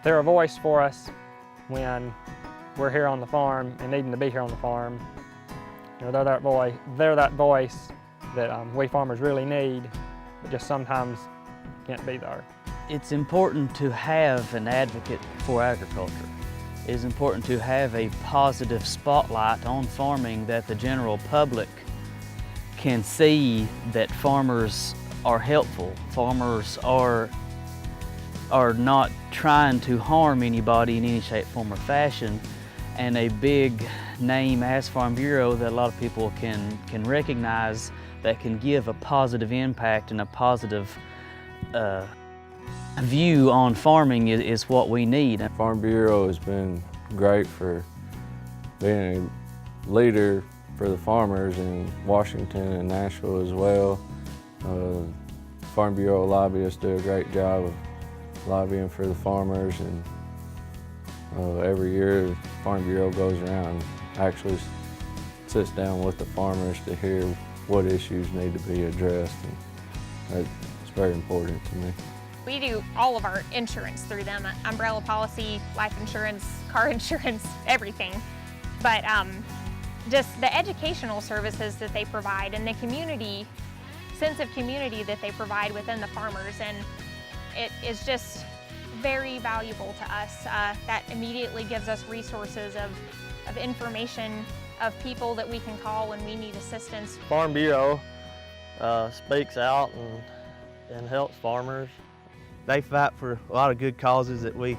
They're a voice for us when we're here on the farm and needing to be here on the farm. You know, they're that voice that we farmers really need, but just sometimes can't be there. It's important to have an advocate for agriculture. It is important to have a positive spotlight on farming that the general public can see that farmers are helpful. Farmers are not trying to harm anybody in any shape, form, or fashion. And a big name as Farm Bureau that a lot of people can recognize, that can give a positive impact and a positive view on farming is what we need. Farm Bureau has been great for being a leader for the farmers in Washington and Nashville as well. Farm Bureau lobbyists do a great job of lobbying for the farmers, and every year Farm Bureau goes around and actually sits down with the farmers to hear what issues need to be addressed, and it's very important to me. We do all of our insurance through them, umbrella policy, life insurance, car insurance, everything. But just the educational services that they provide and the community, sense of community that they provide within the farmers, and it is just very valuable to us. That immediately gives us resources of information, of people that we can call when we need assistance. Farm Bureau speaks out and helps farmers. They fight for a lot of good causes that we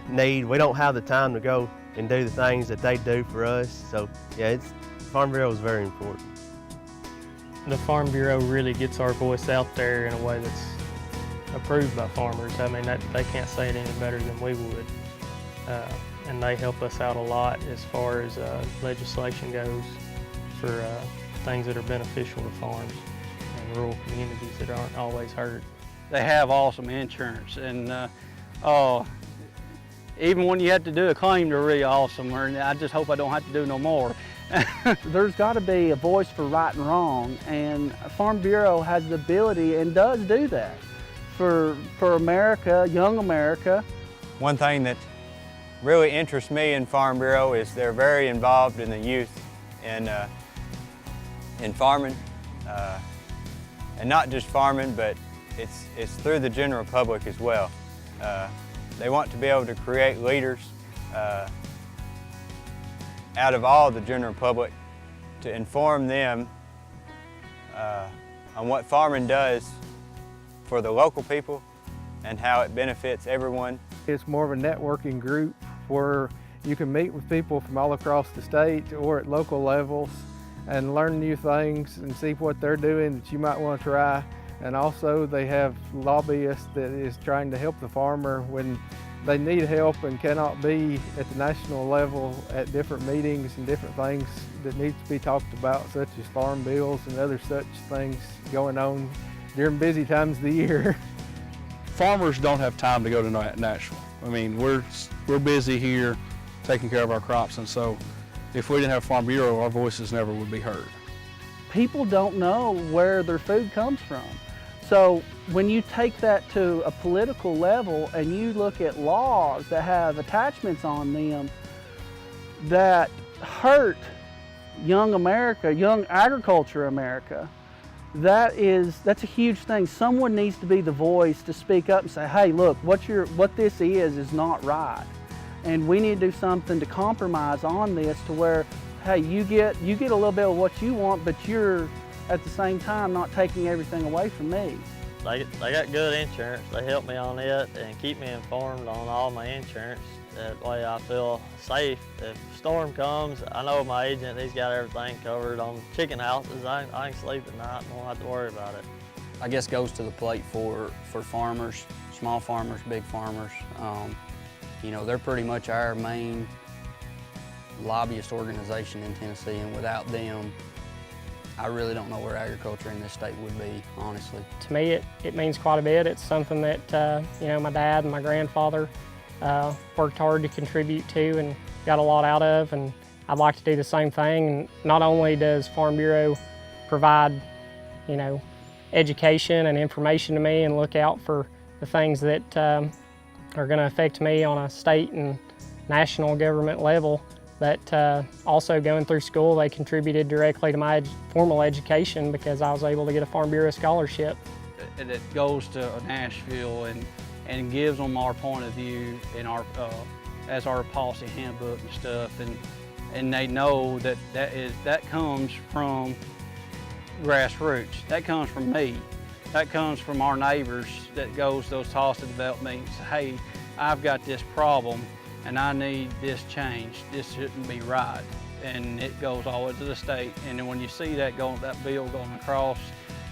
need. We don't have the time to go and do the things that they do for us. So yeah, Farm Bureau is very important. The Farm Bureau really gets our voice out there in a way that's approved by farmers. I mean, they can't say it any better than we would. And they help us out a lot as far as legislation goes for things that are beneficial to farms and rural communities that aren't always heard. They have awesome insurance, and even when you have to do a claim, they're really awesome. And I just hope I don't have to do no more. There's got to be a voice for right and wrong, and Farm Bureau has the ability and does do that for America, young America. One thing that really interests me in Farm Bureau is they're very involved in the youth and in farming, and not just farming, but it's through the general public as well. They want to be able to create leaders out of all the general public to inform them on what farming does for the local people and how it benefits everyone. It's more of a networking group where you can meet with people from all across the state or at local levels and learn new things and see what they're doing that you might want to try. And also they have lobbyists that is trying to help the farmer when they need help and cannot be at the national level at different meetings and different things that needs to be talked about, such as farm bills and other such things going on during busy times of the year. Farmers don't have time to go to Nashville. I mean, we're busy here taking care of our crops, and so if we didn't have Farm Bureau, our voices never would be heard. People don't know where their food comes from. So when you take that to a political level and you look at laws that have attachments on them that hurt young America, young agriculture America, that's a huge thing. Someone needs to be the voice to speak up and say, hey, look, what this is not right. And we need to do something to compromise on this to where, hey, you get a little bit of what you want, but you're at the same time not taking everything away from me. They got good insurance. They help me on it and keep me informed on all my insurance. That way I feel safe. If a storm comes, I know my agent, he's got everything covered on chicken houses. I can sleep at night and won't have to worry about it. I guess goes to the plate for farmers, small farmers, big farmers. You know, they're pretty much our main lobbyist organization in Tennessee, and without them, I really don't know where agriculture in this state would be, honestly. To me, it means quite a bit. It's something that you know, my dad and my grandfather worked hard to contribute to and got a lot out of, and I'd like to do the same thing. And not only does Farm Bureau provide, you know, education and information to me and look out for the things that are going to affect me on a state and national government level. But also going through school, they contributed directly to my formal education because I was able to get a Farm Bureau scholarship. It goes to Nashville and gives them our point of view in our as our policy handbook and stuff, and they know that that comes from grassroots. That comes from me. That comes from our neighbors that goes to those Tulsa development meetings. Hey, I've got this problem and I need this changed. This shouldn't be right. And it goes all the way to the state. And then when you see that bill going across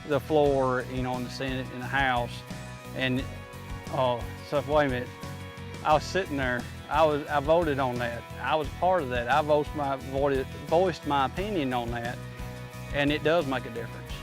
the floor, you know, in the Senate, in the House, and so wait a minute, I was sitting there, I voted on that. I was part of that. I voiced my opinion on that, and it does make a difference.